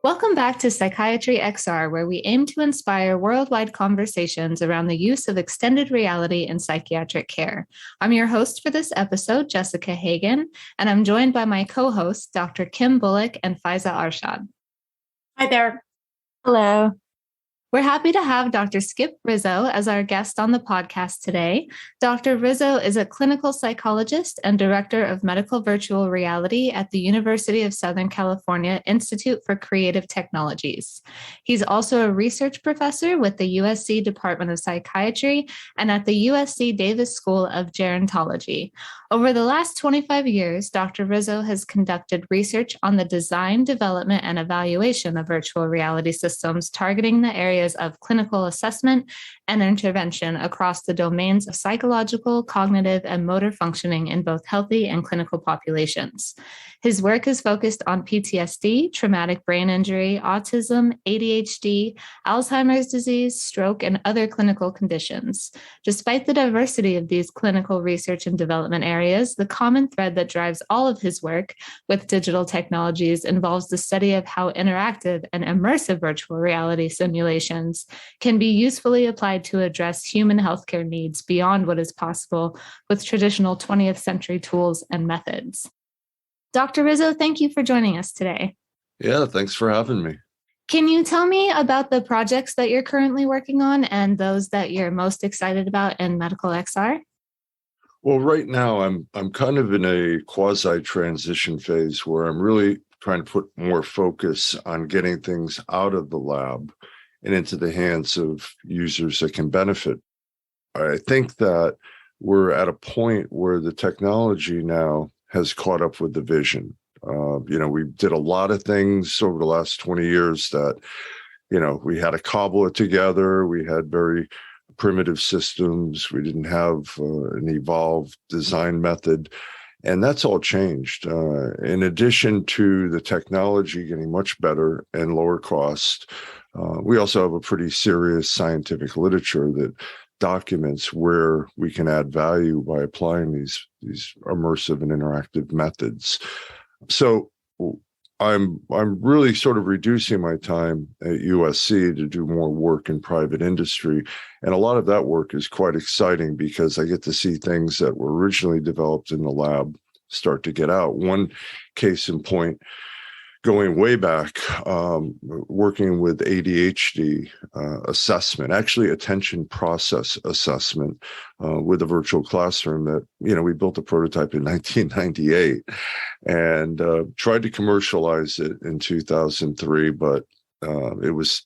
Welcome back to Psychiatry XR, where we aim to inspire worldwide conversations around the use of extended reality in psychiatric care. I'm your host for this episode, Jessica Hagen, and I'm joined by my co-hosts, Dr. Kim Bullock and Faaizah Arshad. Hi there. Hello. We're happy to have Dr. Skip Rizzo as our guest on the podcast today. Dr. Rizzo is a clinical psychologist and director of medical virtual reality at the University of Southern California Institute for Creative Technologies. He's also a research professor with the USC Department of Psychiatry and at the USC Davis School of Gerontology. Over the last 25 years, Dr. Rizzo has conducted research on the design, development, and evaluation of virtual reality systems targeting the areas of clinical assessment and intervention across the domains of psychological, cognitive, and motor functioning in both healthy and clinical populations. His work is focused on PTSD, traumatic brain injury, autism, ADHD, Alzheimer's disease, stroke, and other clinical conditions. Despite the diversity of these clinical research and development areas, the common thread that drives all of his work with digital technologies involves the study of how interactive and immersive virtual reality simulations can be usefully applied to address human healthcare needs beyond what is possible with traditional 20th century tools and methods. Dr. Rizzo, thank you for joining us today. Yeah, thanks for having me. Can you tell me about the projects that you're currently working on and those that you're most excited about in Medical XR? Well, right now I'm kind of in a quasi-transition phase where I'm really trying to put more focus on getting things out of the lab and into the hands of users that can benefit. I think that we're at a point where the technology now has caught up with the vision. We did a lot of things over the last 20 years that, we had to cobble it together. We had very primitive systems. We didn't have an evolved design method. And that's all changed. In addition to the technology getting much better and lower cost, we also have a pretty serious scientific literature that documents where we can add value by applying these immersive and interactive methods. So I'm really sort of reducing my time at USC to do more work in private industry. And a lot of that work is quite exciting because I get to see things that were originally developed in the lab start to get out. One case in point, going way back, working with ADHD assessment, actually attention process assessment with a virtual classroom that, we built a prototype in 1998 and tried to commercialize it in 2003, but it was,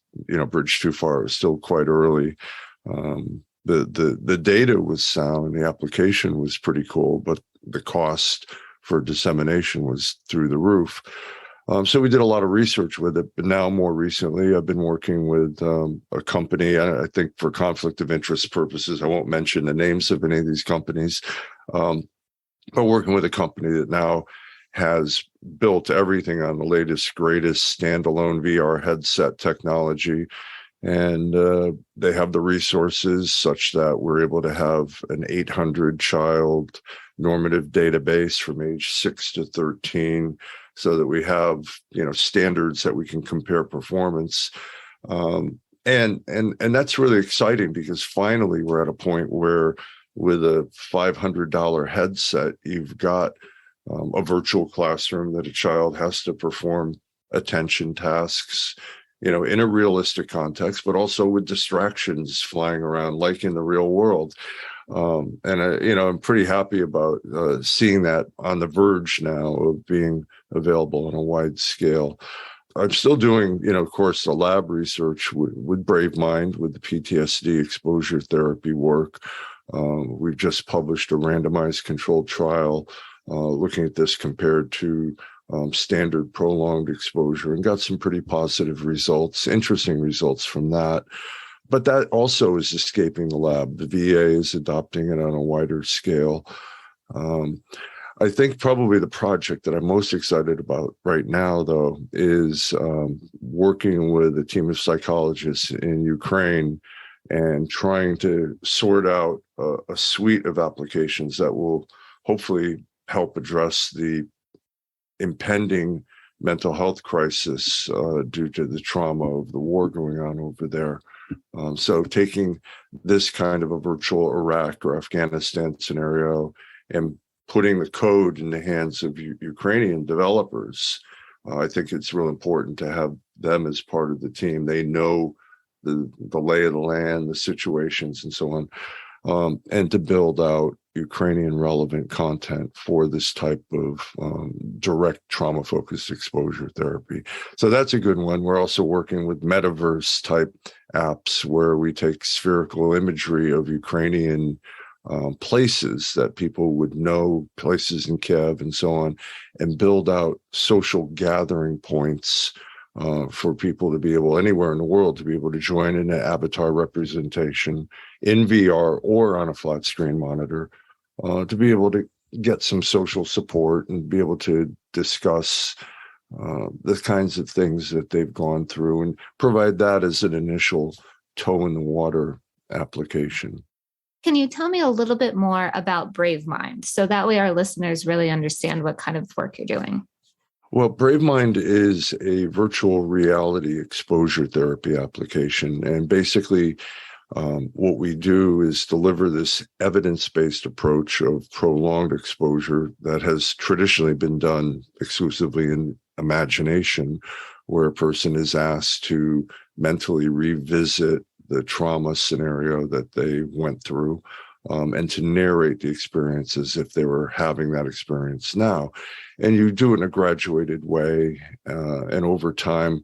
bridged too far. It was still quite early. The data was sound, the application was pretty cool, but the cost for dissemination was through the roof. So we did a lot of research with it, but now more recently, I've been working with a company. I think for conflict of interest purposes, I won't mention the names of any of these companies, but working with a company that now has built everything on the latest, greatest standalone VR headset technology. And they have the resources such that we're able to have an 800 child normative database from age 6 to 13, so that we have, standards that we can compare performance. And that's really exciting because finally we're at a point where with a $500 headset, you've got a virtual classroom that a child has to perform attention tasks, in a realistic context, but also with distractions flying around like in the real world. I'm pretty happy about seeing that on the verge now of being available on a wide scale. I'm still doing, of course, the lab research with BraveMind, with the PTSD exposure therapy work. We've just published a randomized controlled trial looking at this compared to standard prolonged exposure and got some pretty positive results, interesting results from that. But that also is escaping the lab. The VA is adopting it on a wider scale. I think probably the project that I'm most excited about right now, though, is working with a team of psychologists in Ukraine and trying to sort out a suite of applications that will hopefully help address the impending mental health crisis due to the trauma of the war going on over there. So taking this kind of a virtual Iraq or Afghanistan scenario and putting the code in the hands of Ukrainian developers, I think it's real important to have them as part of the team. They know the lay of the land, the situations, and so on, and to build out Ukrainian relevant content for this type of direct trauma-focused exposure therapy. So that's a good one. We're also working with metaverse type apps where we take spherical imagery of Ukrainian places that people would know, places in Kiev and so on, and build out social gathering points for people to be able, anywhere in the world, to be able to join in an avatar representation in VR or on a flat screen monitor, to be able to get some social support and be able to discuss the kinds of things that they've gone through and provide that as an initial toe in the water application. Can you tell me a little bit more about BraveMind so that way our listeners really understand what kind of work you're doing? Well, BraveMind is a virtual reality exposure therapy application. And basically, what we do is deliver this evidence-based approach of prolonged exposure that has traditionally been done exclusively in imagination, where a person is asked to mentally revisit the trauma scenario that they went through, and to narrate the experience as if they were having that experience now. And you do it in a graduated way. And over time,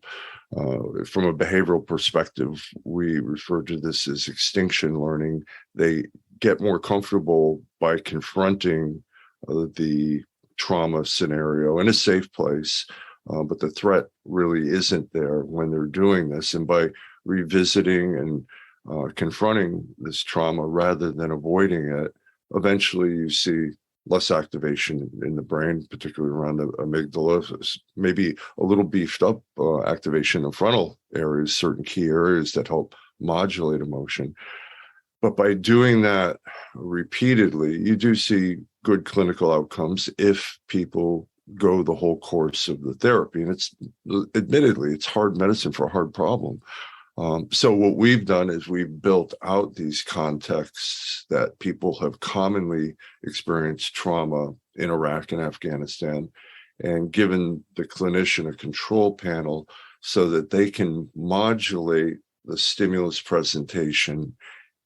from a behavioral perspective, we refer to this as extinction learning. They get more comfortable by confronting the trauma scenario in a safe place, but the threat really isn't there when they're doing this. And by revisiting and confronting this trauma rather than avoiding it, eventually you see less activation in the brain, particularly around the amygdala, maybe a little beefed up activation in frontal areas, certain key areas that help modulate emotion. But by doing that repeatedly, you do see good clinical outcomes if people go the whole course of the therapy. And it's admittedly, it's hard medicine for a hard problem. So what we've done is we've built out these contexts that people have commonly experienced trauma in Iraq and Afghanistan, and given the clinician a control panel so that they can modulate the stimulus presentation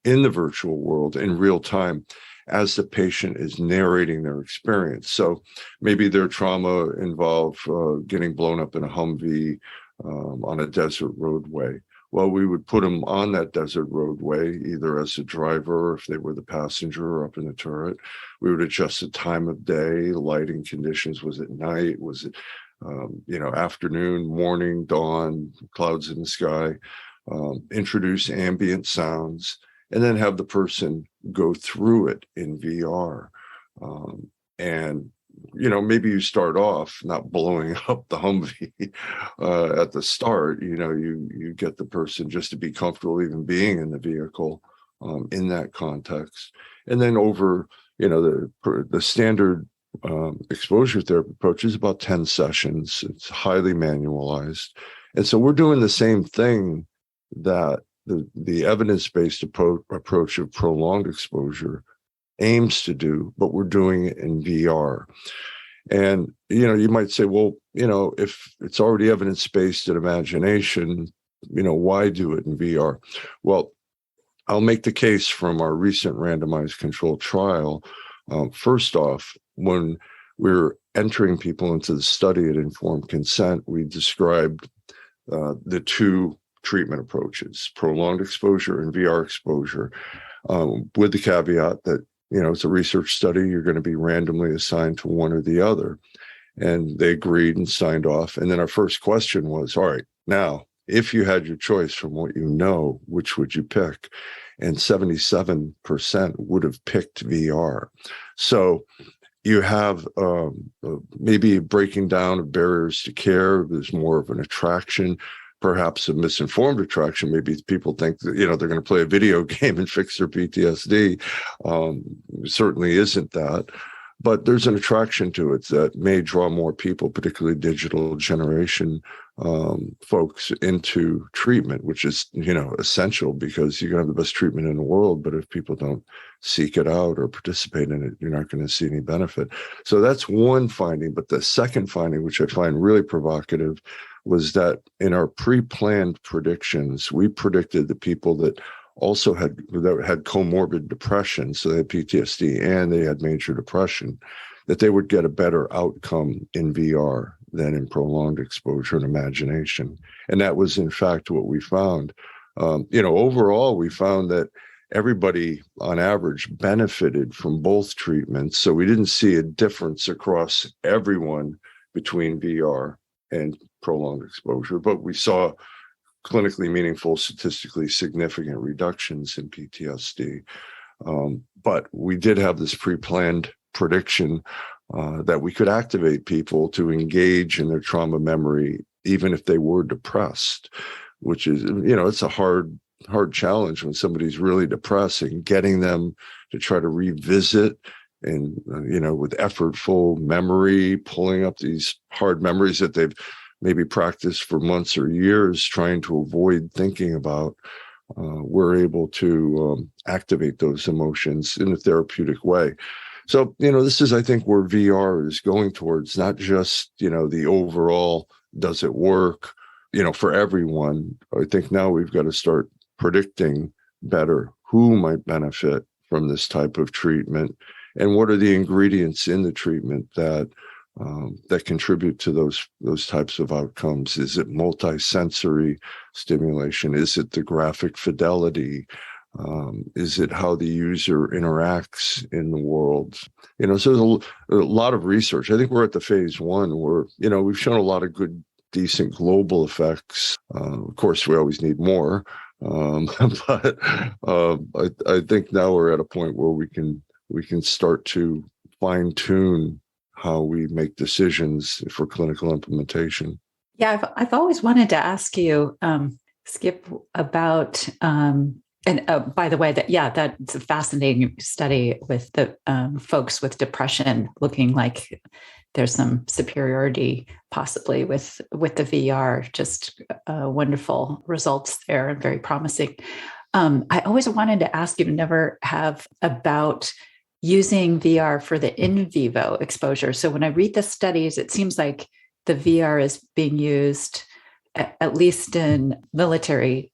in the virtual world in real time as the patient is narrating their experience. So maybe their trauma involved getting blown up in a Humvee on a desert roadway. Well, we would put them on that desert roadway, either as a driver, or if they were the passenger, or up in the turret. We would adjust the time of day, lighting conditions. Was it night? Was it, afternoon, morning, dawn, clouds in the sky? Introduce ambient sounds, and then have the person go through it in VR. Maybe you start off not blowing up the Humvee at the start. You get the person just to be comfortable even being in the vehicle in that context. And then over, the standard exposure therapy approach is about 10 sessions. It's highly manualized. And so we're doing the same thing that the evidence-based approach of prolonged exposure aims to do, but we're doing it in VR. And, you might say, well, if it's already evidence-based in imagination, why do it in VR? Well, I'll make the case from our recent randomized controlled trial. First off, when we're entering people into the study at informed consent, we described the two treatment approaches, prolonged exposure and VR exposure, with the caveat that it's a research study. You're going to be randomly assigned to one or the other. And they agreed and signed off. And then our first question was, all right, now, if you had your choice from what you know, which would you pick? And 77% would have picked VR. So you have maybe a breaking down of barriers to care. There's more of an attraction, perhaps a misinformed attraction. Maybe people think that, they're going to play a video game and fix their PTSD. Certainly isn't that. But there's an attraction to it that may draw more people, particularly digital generation folks, into treatment, which is, essential, because you can have the best treatment in the world, but if people don't seek it out or participate in it, you're not going to see any benefit. So that's one finding. But the second finding, which I find really provocative, was that in our pre-planned predictions, we predicted the people that had comorbid depression, so they had PTSD and they had major depression, that they would get a better outcome in VR than in prolonged exposure and imagination. And that was, in fact, what we found. Overall, we found that everybody on average benefited from both treatments. So we didn't see a difference across everyone between VR and prolonged exposure, but we saw clinically meaningful, statistically significant reductions in PTSD. But we did have this pre-planned prediction that we could activate people to engage in their trauma memory, even if they were depressed, which is, it's a hard challenge when somebody's really depressed, and getting them to try to revisit and, with effortful memory, pulling up these hard memories that they've maybe practiced for months or years trying to avoid thinking about, we're able to activate those emotions in a therapeutic way. So, this is, I think, where VR is going towards, not just, the overall, does it work, for everyone. I think now we've got to start predicting better who might benefit from this type of treatment, and what are the ingredients in the treatment that contribute to those types of outcomes. Is it multisensory stimulation? Is it the graphic fidelity? Is it how the user interacts in the world? So there's a lot of research. I think we're at the phase one where, we've shown a lot of good, decent global effects. Of course, we always need more. But I think now we're at a point where we can start to fine tune how we make decisions for clinical implementation. Yeah, I've always wanted to ask you, Skip, about, by the way, that's a fascinating study with the folks with depression, looking like there's some superiority possibly with the VR, just wonderful results there and very promising. I always wanted to ask you to never have about using VR for the in vivo exposure. So when I read the studies, it seems like the VR is being used, at least in military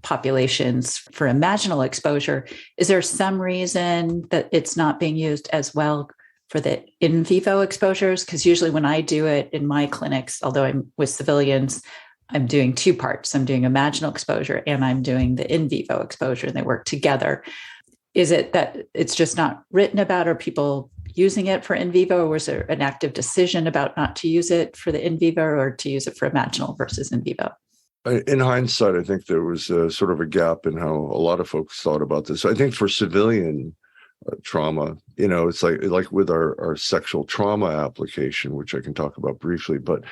populations, for imaginal exposure. Is there some reason that it's not being used as well for the in vivo exposures? Because usually when I do it in my clinics, although I'm with civilians, I'm doing two parts. I'm doing imaginal exposure and I'm doing the in vivo exposure, and they work together. Is it that it's just not written about? Are people using it for in vivo, or was there an active decision about not to use it for the in vivo or to use it for imaginal versus in vivo? In hindsight, I think there was sort of a gap in how a lot of folks thought about this. I think for civilian trauma, it's like with our sexual trauma application, which I can talk about briefly, but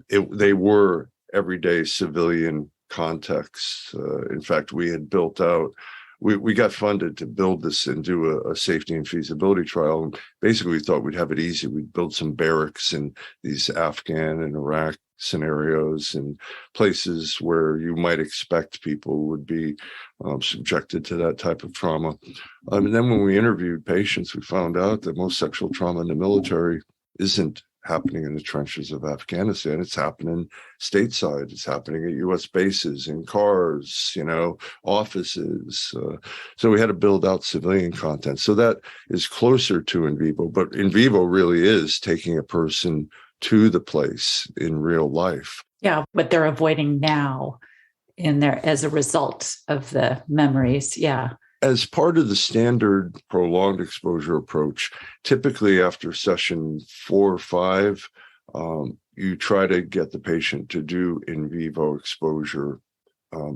they were everyday civilian contexts. In fact, we had built out, we got funded to build this and do a safety and feasibility trial. And basically, we thought we'd have it easy. We'd build some barracks in these Afghan and Iraq scenarios and places where you might expect people would be subjected to that type of trauma. And then when we interviewed patients, we found out that most sexual trauma in the military isn't happening in the trenches of Afghanistan. It's happening stateside. It's happening at U.S. bases, in cars, offices. So we had to build out civilian content. So that is closer to in vivo, but in vivo really is taking a person to the place in real life. Yeah, what they're avoiding now in there as a result of the memories. Yeah. As part of the standard prolonged exposure approach, typically after session 4 or 5, you try to get the patient to do in vivo exposure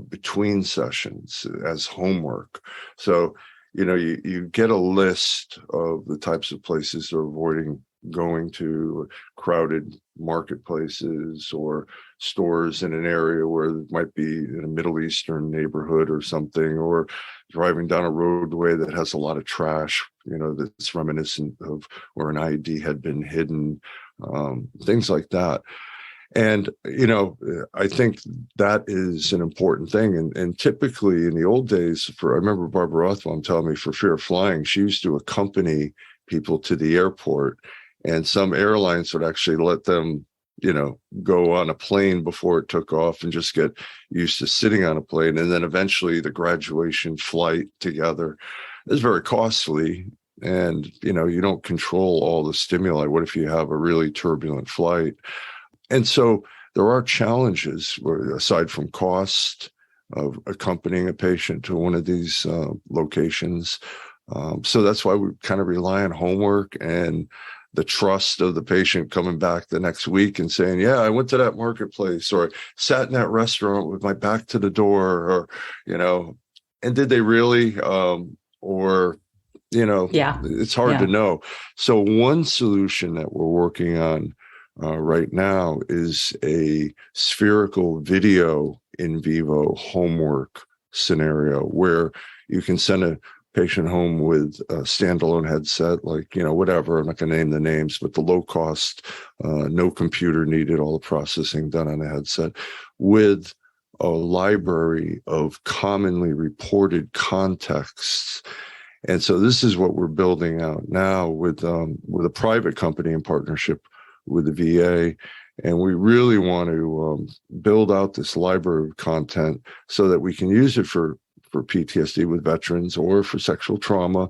between sessions as homework. So, you get a list of the types of places they're avoiding going to crowded marketplaces or stores in an area where it might be in a Middle Eastern neighborhood or something, or driving down a roadway that has a lot of trash, that's reminiscent of where an ID had been hidden, things like that. And, I think that is an important thing. And typically in the old days, I remember Barbara Rothbaum telling me, for fear of flying, she used to accompany people to the airport, and some airlines would actually let them, go on a plane before it took off and just get used to sitting on a plane. And then eventually the graduation flight together is very costly. And, you don't control all the stimuli. What if you have a really turbulent flight? And so there are challenges aside from cost of accompanying a patient to one of these locations. So that's why we kind of rely on homework and the trust of the patient coming back the next week and saying, yeah, I went to that marketplace, or sat in that restaurant with my back to the door, or, and did they really? It's hard to know. So one solution that we're working on right now is a spherical video in vivo homework scenario where you can send a patient home with a standalone headset, like, whatever, I'm not going to name the names, but the low cost, no computer needed, all the processing done on a headset, with a library of commonly reported contexts. And so this is what we're building out now with a private company in partnership with the VA. And we really want to build out this library of content so that we can use it for PTSD with veterans or for sexual trauma,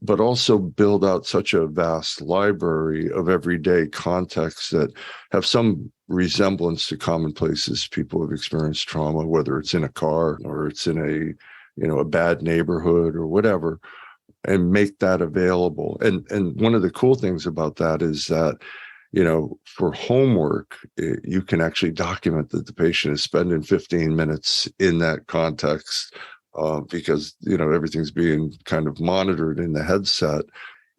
but also build out such a vast library of everyday contexts that have some resemblance to common places people have experienced trauma, whether it's in a car or it's in a bad neighborhood or whatever, and make that available. And one of the cool things about that is that, for homework, you can actually document that the patient is spending 15 minutes in that context, because, everything's being kind of monitored in the headset.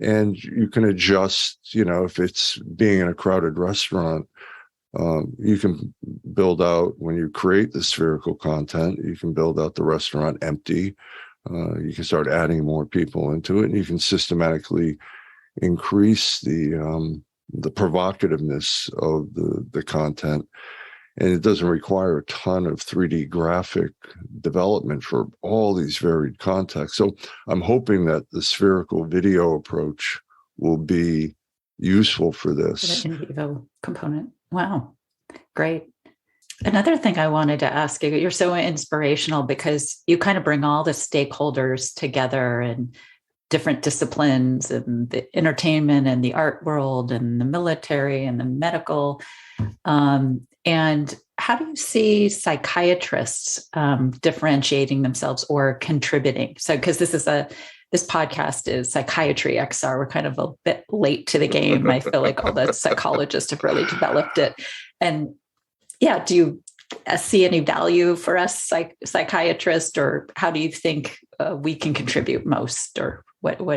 And you can adjust, if it's being in a crowded restaurant, you can build out, when you create the spherical content, you can build out the restaurant empty. You can start adding more people into it, and you can systematically increase the provocativeness of the content. And it doesn't require a ton of 3D graphic development for all these varied contexts. So I'm hoping that the spherical video approach will be useful for this. For the in vivo component. Wow, great. Another thing I wanted to ask you, you're so inspirational because you kind of bring all the stakeholders together and different disciplines, and the entertainment and the art world and the military and the medical. And how do you see psychiatrists differentiating themselves or contributing? So, because this podcast is Psychiatry XR. We're kind of a bit late to the game. I feel like all the psychologists have really developed it. And yeah, do you see any value for us psychiatrists, or how do you think we can contribute most, or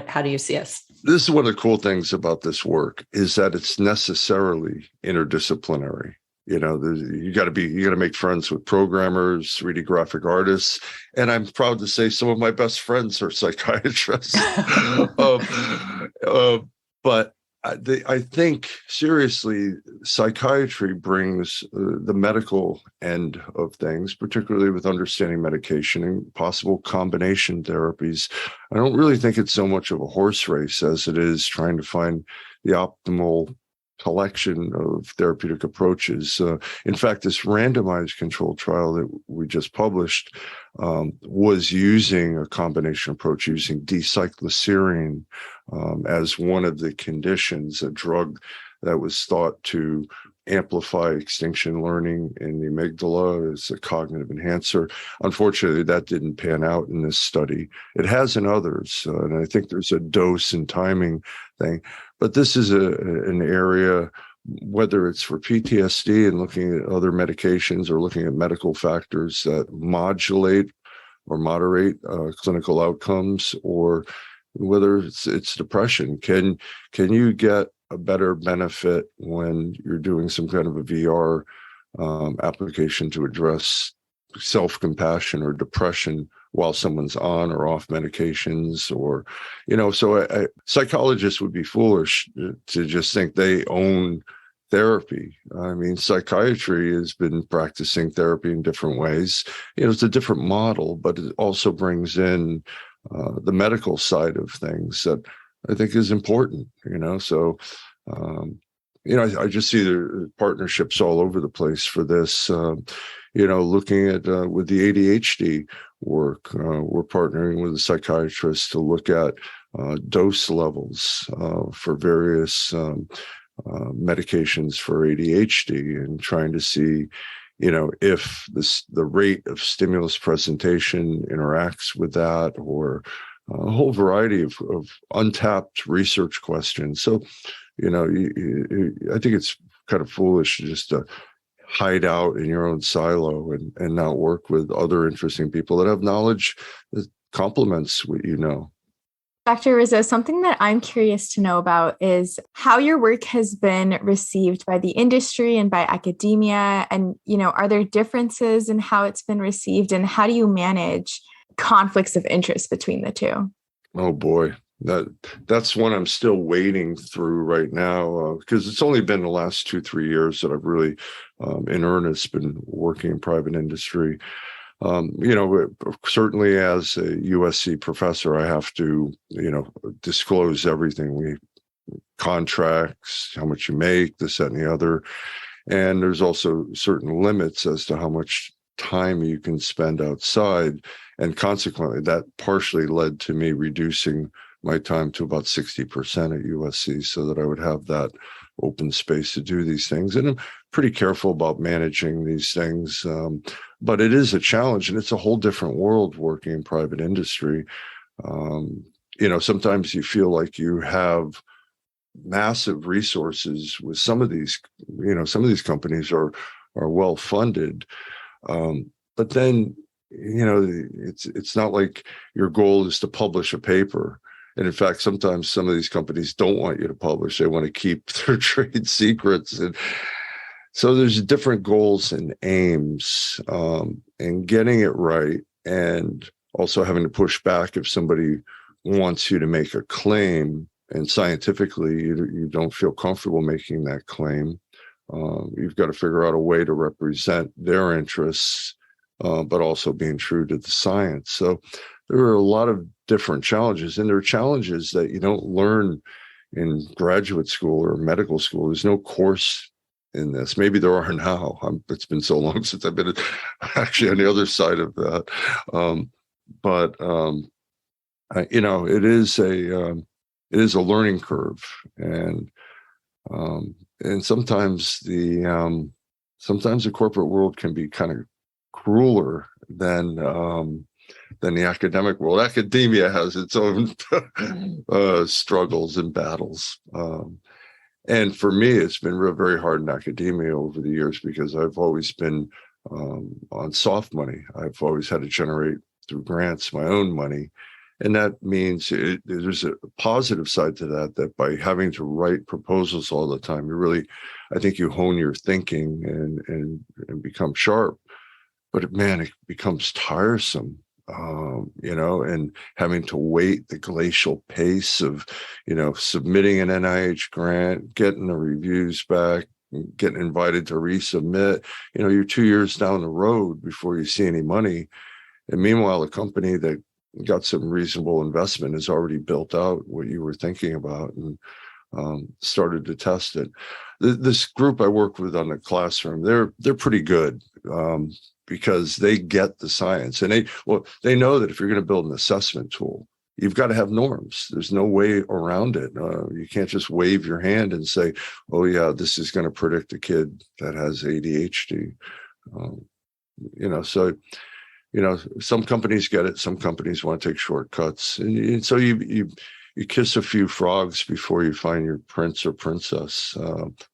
how do you see us? This is one of the cool things about this work, is that it's necessarily interdisciplinary. You got to make friends with programmers, 3D graphic artists, and I'm proud to say some of my best friends are psychiatrists. But I think seriously, psychiatry brings the medical end of things, particularly with understanding medication and possible combination therapies. I don't really think it's so much of a horse race as it is trying to find the optimal collection of therapeutic approaches. In fact, this randomized controlled trial that we just published was using a combination approach, using D-cycloserine as one of the conditions, a drug that was thought to amplify extinction learning in the amygdala as a cognitive enhancer. Unfortunately, that didn't pan out in this study. It has in others, and I think there's a dose and timing thing. But this is an area, whether it's for PTSD and looking at other medications or looking at medical factors that modulate or moderate clinical outcomes, or whether it's depression. Can you get a better benefit when you're doing some kind of a VR application to address self-compassion or depression while someone's on or off medications, or, so psychologists would be foolish to just think they own therapy. I mean, psychiatry has been practicing therapy in different ways. It's a different model, but it also brings in the medical side of things that I think is important, so, I just see the partnerships all over the place for this, looking at with the ADHD work, we're partnering with a psychiatrist to look at dose levels for various medications for ADHD, and trying to see, if the rate of stimulus presentation interacts with that, or a whole variety of untapped research questions. So, I think it's kind of foolish just to hide out in your own silo and not work with other interesting people that have knowledge that complements what you know. Dr. Rizzo, something that I'm curious to know about is how your work has been received by the industry and by academia. And, are there differences in how it's been received, and how do you manage conflicts of interest between the two? Oh boy, that's one I'm still wading through right now, because it's only been the last 2-3 years that I've really, in earnest, been working in private industry. Certainly as a USC professor, I have to, disclose everything. Contracts, how much you make, this, that, and the other. And there's also certain limits as to how much time you can spend outside. And consequently, that partially led to me reducing my time to about 60% at USC, so that I would have that open space to do these things. And I'm pretty careful about managing these things. But it is a challenge, and it's a whole different world working in private industry. Sometimes you feel like you have massive resources with some of these companies are well funded. But then, it's not like your goal is to publish a paper. And in fact, sometimes some of these companies don't want you to publish. They want to keep their trade secrets. And so there's different goals and aims, and getting it right, and also having to push back if somebody wants you to make a claim and scientifically you don't feel comfortable making that claim. You've got to figure out a way to represent their interests, but also being true to the science. So there are a lot of different challenges, and there are challenges that you don't learn in graduate school or medical school. There's no course in this. Maybe there are now. It's been so long since I've been actually on the other side of that. It is a learning curve, and sometimes the corporate world can be kind of crueler than the academic world. Academia has its own struggles and battles. And for me, it's been very hard in academia over the years, because I've always been on soft money. I've always had to generate through grants my own money. And that means there's a positive side to that by having to write proposals all the time, I think you hone your thinking and become sharp. But man, it becomes tiresome. And having to wait the glacial pace of, submitting an NIH grant, getting the reviews back, getting invited to resubmit. You're 2 years down the road before you see any money. And meanwhile, a company that got some reasonable investment has already built out what you were thinking about and started to test it. This group I work with on the classroom, they're pretty good. Because they get the science, and they know that if you're going to build an assessment tool, you've got to have norms. There's no way around it. You can't just wave your hand and say, "Oh yeah, this is going to predict a kid that has ADHD." Some companies get it. Some companies want to take shortcuts, and so you kiss a few frogs before you find your prince or princess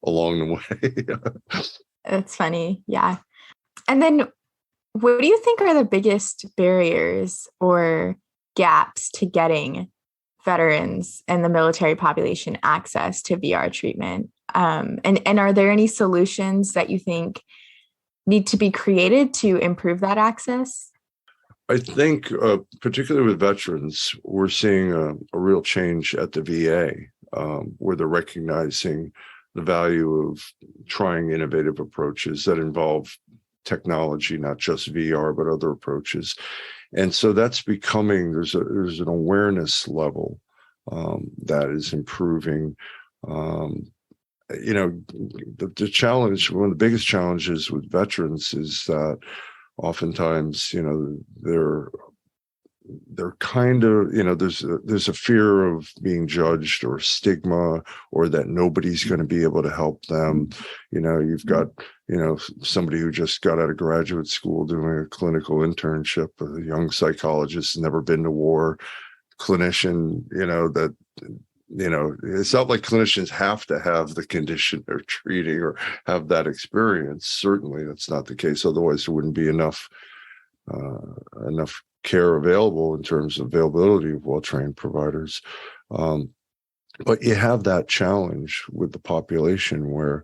along the way. That's funny, yeah. And then, what do you think are the biggest barriers or gaps to getting veterans and the military population access to VR treatment? And are there any solutions that you think need to be created to improve that access? I think, particularly with veterans, we're seeing a real change at the VA, where they're recognizing the value of trying innovative approaches that involve technology, not just VR, but other approaches. And so that's becoming, there's an awareness level that is improving. The challenge, one of the biggest challenges with veterans is that oftentimes, they're kind of, there's a fear of being judged or stigma, or that nobody's going to be able to help them. You've got, somebody who just got out of graduate school doing a clinical internship, a young psychologist, never been to war, clinician, it's not like clinicians have to have the condition they're treating or have that experience. Certainly that's not the case. Otherwise there wouldn't be enough care available in terms of availability of well-trained providers. But you have that challenge with the population where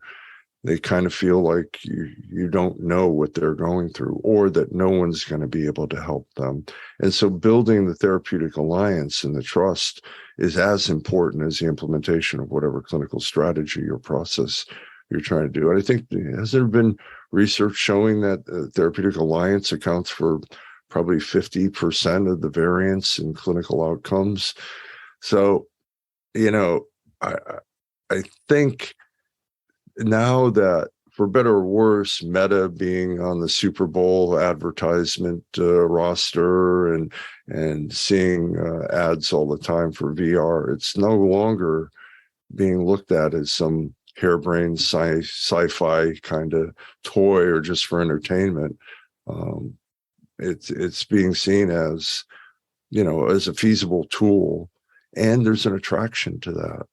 they kind of feel like you don't know what they're going through, or that no one's going to be able to help them. And so building the therapeutic alliance and the trust is as important as the implementation of whatever clinical strategy or process you're trying to do. And I think, has there been research showing that therapeutic alliance accounts for probably 50% of the variance in clinical outcomes? So, I think now that, for better or worse, Meta being on the Super Bowl advertisement roster and seeing ads all the time for VR, it's no longer being looked at as some harebrained sci-fi kind of toy or just for entertainment. It's being seen as, as a feasible tool. And there's an attraction to that,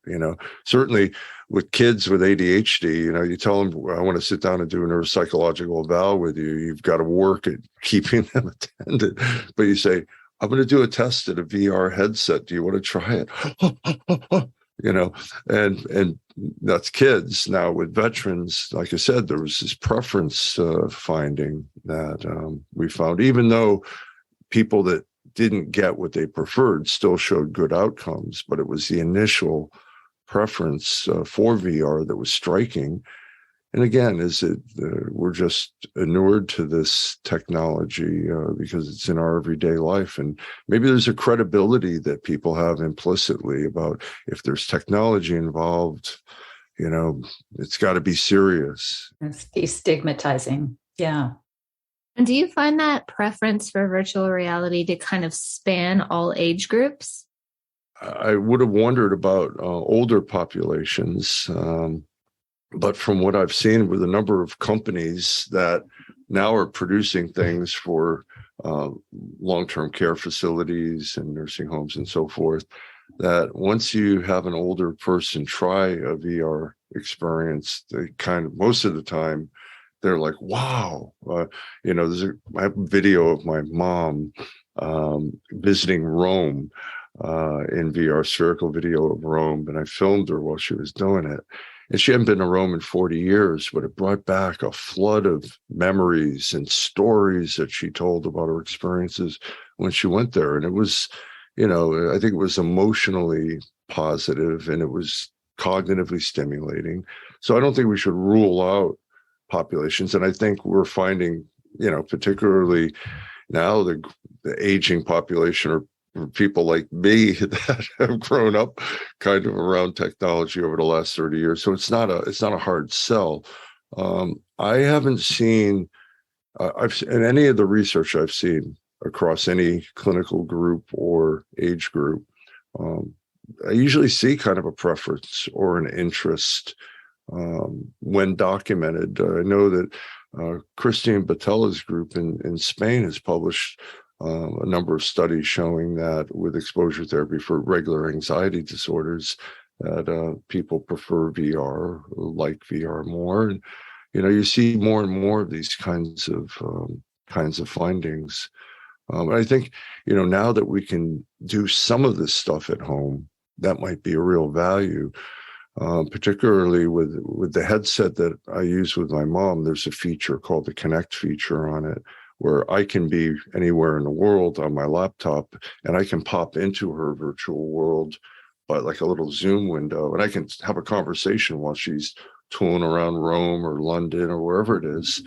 certainly with kids with ADHD, you tell them, I want to sit down and do a neuropsychological eval with you. You've got to work at keeping them attended. But you say, I'm going to do a test at a VR headset. Do you want to try it? And that's kids. Now with veterans, like I said, there was this preference finding that we found, even though people that didn't get what they preferred still showed good outcomes, but it was the initial preference for VR that was striking. And again, we're just inured to this technology because it's in our everyday life, and maybe there's a credibility that people have implicitly about, if there's technology involved, it's got to be serious. It's destigmatizing. Yeah. And do you find that preference for virtual reality to kind of span all age groups? I would have wondered about older populations, but from what I've seen with a number of companies that now are producing things for long-term care facilities and nursing homes and so forth, that once you have an older person try a VR experience, they kind of, most of the time, they're like, wow, I have a video of my mom visiting Rome in VR, spherical video of Rome, and I filmed her while she was doing it. And she hadn't been to Rome in 40 years, but it brought back a flood of memories and stories that she told about her experiences when she went there. And it was, I think it was emotionally positive, and it was cognitively stimulating. So I don't think we should rule out populations. And I think we're finding, particularly now, the aging population or people like me that have grown up kind of around technology over the last 30 years. So it's not a hard sell. I haven't seen, in any of the research I've seen across any clinical group or age group, I usually see kind of a preference or an interest when documented. I know that Christine Batella's group in Spain has published a number of studies showing that with exposure therapy for regular anxiety disorders, that people prefer VR, like VR more. And, you see more and more of these kinds of findings. And I think, now that we can do some of this stuff at home, that might be a real value. Particularly with the headset that I use with my mom, there's a feature called the Connect feature on it, where I can be anywhere in the world on my laptop, and I can pop into her virtual world by like a little Zoom window, and I can have a conversation while she's tooling around Rome or London or wherever it is.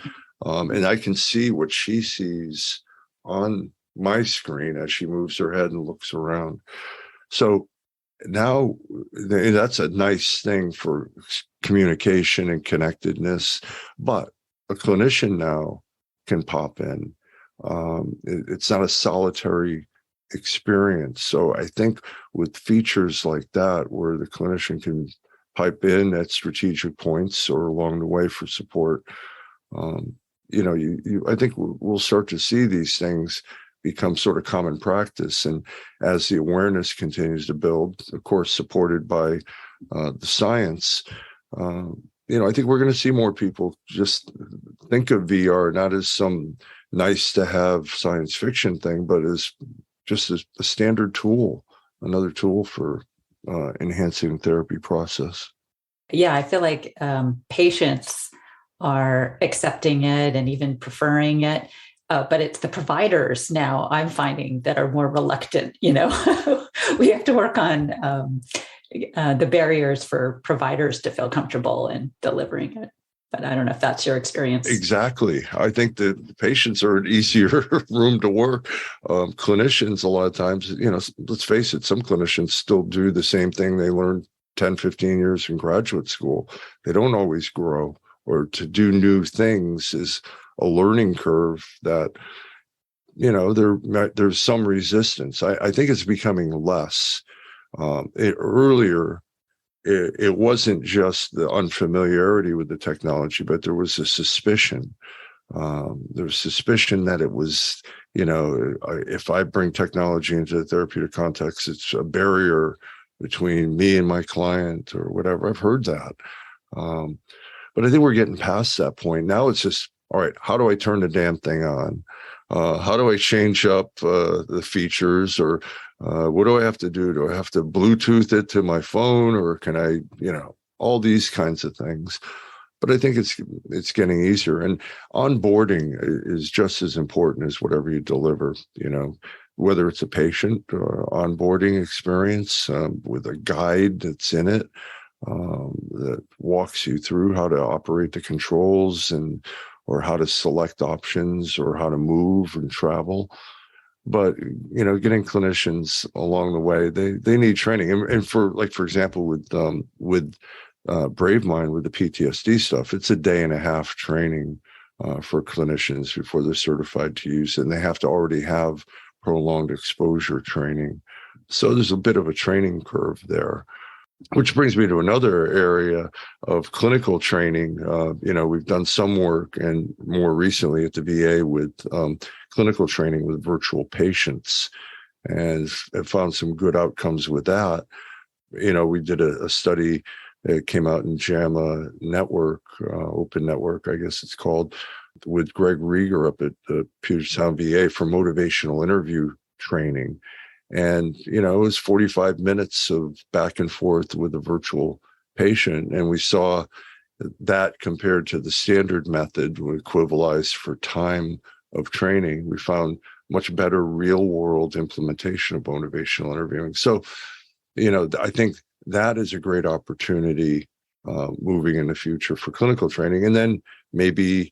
And I can see what she sees on my screen as she moves her head and looks around. So now that's a nice thing for communication and connectedness, but a clinician now can pop in. It's not a solitary experience. So I think with features like that, where the clinician can pipe in at strategic points or along the way for support, I think we'll start to see these things become sort of common practice. And as the awareness continues to build, of course, supported by the science, I think we're going to see more people just think of VR not as some nice to have science fiction thing, but as just as a standard tool, another tool for enhancing the therapy process. Yeah, I feel like patients are accepting it and even preferring it. But it's the providers now I'm finding that are more reluctant. We have to work on the barriers for providers to feel comfortable in delivering it. But I don't know if that's your experience. Exactly. I think that the patients are an easier room to work. Clinicians, a lot of times, let's face it, some clinicians still do the same thing they learned 10, 15 years in graduate school. They don't always grow, or to do new things is a learning curve that, there's some resistance. I think it's becoming less. Earlier, it wasn't just the unfamiliarity with the technology, but there was a suspicion. There was suspicion that it was, if I bring technology into the therapeutic context, it's a barrier between me and my client or whatever. I've heard that. But I think we're getting past that point. Now it's just, all right, how do I turn the damn thing on? How do I change up the features? Or what do I have to do? Do I have to Bluetooth it to my phone? Or can I, all these kinds of things. But I think it's getting easier. And onboarding is just as important as whatever you deliver, whether it's a patient or onboarding experience with a guide that's in it. That walks you through how to operate the controls or how to select options or how to move and travel. But, getting clinicians along the way, they need training. And for example, with BraveMind, with the PTSD stuff, it's a day and a half training for clinicians before they're certified to use it. And they have to already have prolonged exposure training. So there's a bit of a training curve there. Which brings me to another area of clinical training. We've done some work, and more recently at the VA with clinical training with virtual patients, and have found some good outcomes with that. We did a study that came out in JAMA Network, Open Network, I guess it's called, with Greg Rieger up at the Puget Sound VA for motivational interview training. And, it was 45 minutes of back and forth with a virtual patient. And we saw that compared to the standard method, we equivalized for time of training. We found much better real world implementation of motivational interviewing. So, I think that is a great opportunity moving in the future for clinical training. And then maybe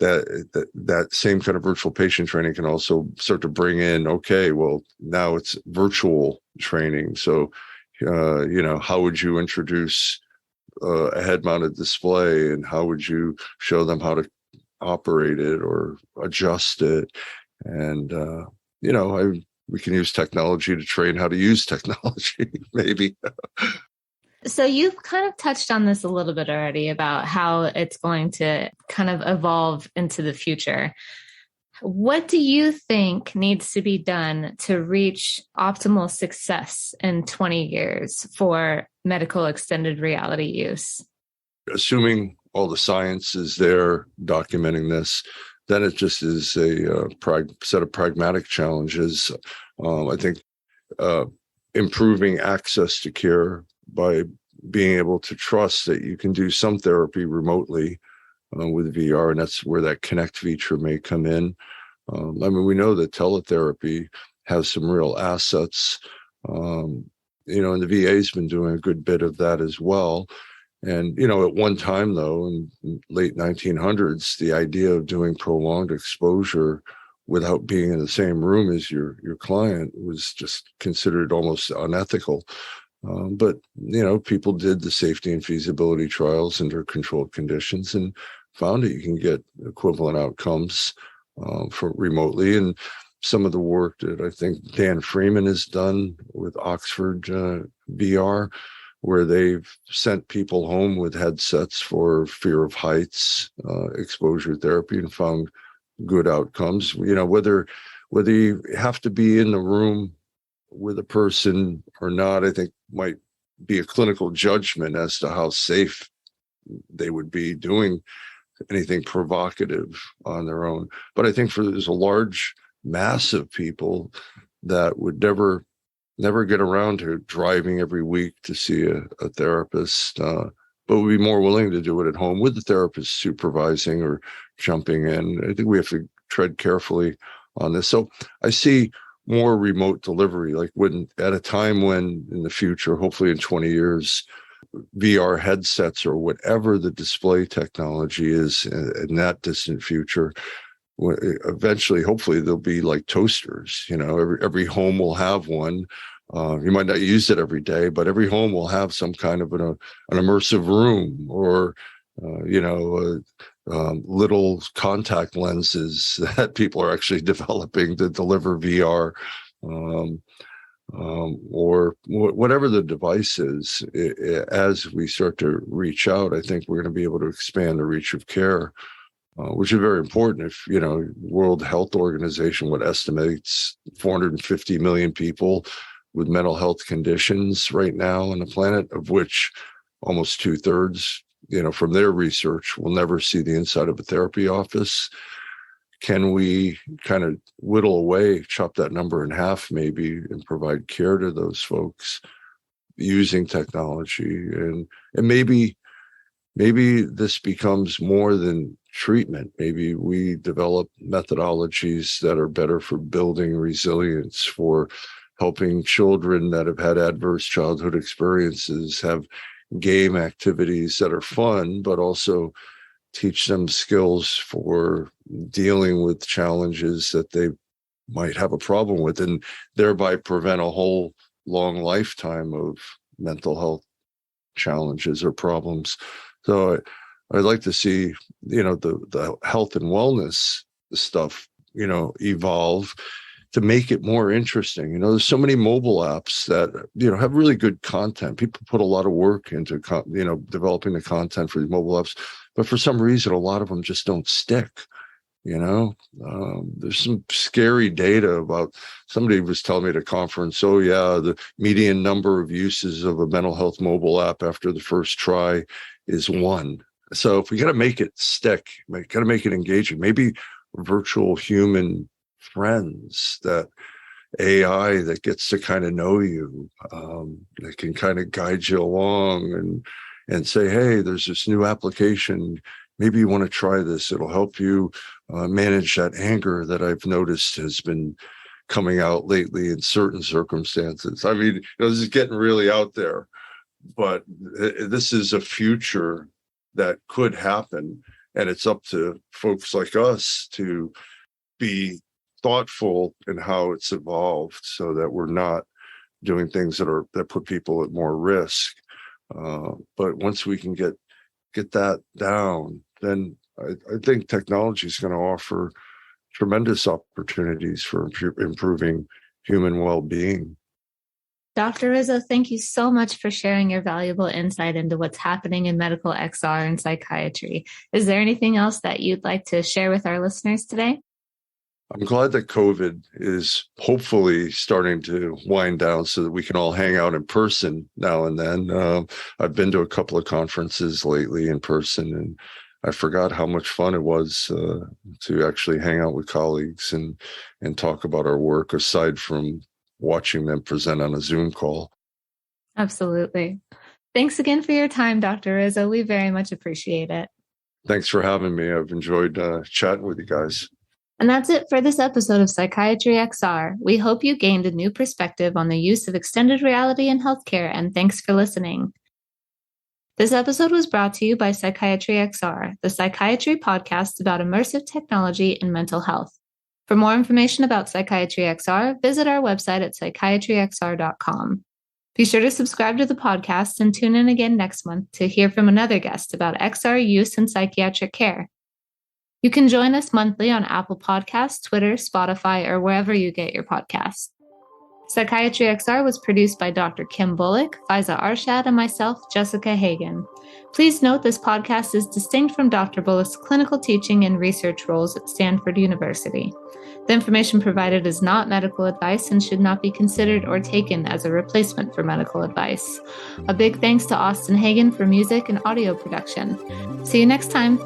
that same kind of virtual patient training can also start to bring in, okay, well, now it's virtual training. So, how would you introduce a head-mounted display, and how would you show them how to operate it or adjust it? And, we can use technology to train how to use technology, maybe. So you've kind of touched on this a little bit already about how it's going to kind of evolve into the future. What do you think needs to be done to reach optimal success in 20 years for medical extended reality use? Assuming all the science is there documenting this, then it just is a set of pragmatic challenges. I think improving access to care by being able to trust that you can do some therapy remotely with VR, and that's where that connect feature may come in. We know that teletherapy has some real assets, and the VA's been doing a good bit of that as well. And, at one time, though, in late 1900s, the idea of doing prolonged exposure without being in the same room as your client was just considered almost unethical. But people did the safety and feasibility trials under controlled conditions and found that you can get equivalent outcomes for remotely. And some of the work that I think Dan Freeman has done with Oxford VR, where they've sent people home with headsets for fear of heights, exposure therapy, and found good outcomes. Whether you have to be in the room with a person or not, I think might be a clinical judgment as to how safe they would be doing anything provocative on their own. But I think there's a large mass of people that would never get around to driving every week to see a therapist, but would be more willing to do it at home with the therapist supervising or jumping in. I think we have to tread carefully on this. So I see more remote delivery, like at a time when in the future, hopefully in 20 years, VR headsets or whatever the display technology is in that distant future, eventually, hopefully, they'll be like toasters. Every home will have one. You might not use it every day, but every home will have some kind of an immersive room or, little contact lenses that people are actually developing to deliver VR, or whatever the device is. As we start to reach out, I think we're going to be able to expand the reach of care. Which is very important. If, World Health Organization, what estimates 450 million people with mental health conditions right now on the planet, of which almost 2/3, from their research, will never see the inside of a therapy office. Can we kind of whittle away, chop that number in half maybe, and provide care to those folks using technology? And maybe this becomes more than treatment. Maybe we develop methodologies that are better for building resilience, for helping children that have had adverse childhood experiences have game activities that are fun, but also teach them skills for dealing with challenges that they might have a problem with, and thereby prevent a whole long lifetime of mental health challenges or problems. So I'd like to see, the health and wellness stuff, evolve to make it more interesting. There's so many mobile apps that, have really good content. People put a lot of work into, developing the content for these mobile apps, but for some reason, a lot of them just don't stick. There's some scary data about, somebody was telling me at a conference, the median number of uses of a mental health mobile app after the first try is 1. So if we got to make it stick, got to make it engaging, maybe virtual human friends, that AI that gets to kind of know you, that can kind of guide you along and say, hey, there's this new application. Maybe you want to try this. It'll help you manage that anger that I've noticed has been coming out lately in certain circumstances. I mean, this is getting really out there, but this is a future that could happen. And it's up to folks like us to be thoughtful in how it's evolved so that we're not doing things that put people at more risk. But once we can get that down, then I think technology is going to offer tremendous opportunities for improving human well-being. Dr. Rizzo, thank you so much for sharing your valuable insight into what's happening in medical XR and psychiatry. Is there anything else that you'd like to share with our listeners today? I'm glad that COVID is hopefully starting to wind down so that we can all hang out in person now and then. I've been to a couple of conferences lately in person, and I forgot how much fun it was to actually hang out with colleagues and talk about our work aside from watching them present on a Zoom call. Absolutely. Thanks again for your time, Dr. Rizzo. We very much appreciate it. Thanks for having me. I've enjoyed chatting with you guys. And that's it for this episode of Psychiatry XR. We hope you gained a new perspective on the use of extended reality in healthcare, and thanks for listening. This episode was brought to you by Psychiatry XR, the psychiatry podcast about immersive technology in mental health. For more information about Psychiatry XR, visit our website at psychiatryxr.com. Be sure to subscribe to the podcast and tune in again next month to hear from another guest about XR use in psychiatric care. You can join us monthly on Apple Podcasts, Twitter, Spotify, or wherever you get your podcasts. Psychiatry XR was produced by Dr. Kim Bullock, Faaizah Arshad, and myself, Jessica Hagen. Please note this podcast is distinct from Dr. Bullock's clinical teaching and research roles at Stanford University. The information provided is not medical advice and should not be considered or taken as a replacement for medical advice. A big thanks to Austin Hagen for music and audio production. See you next time.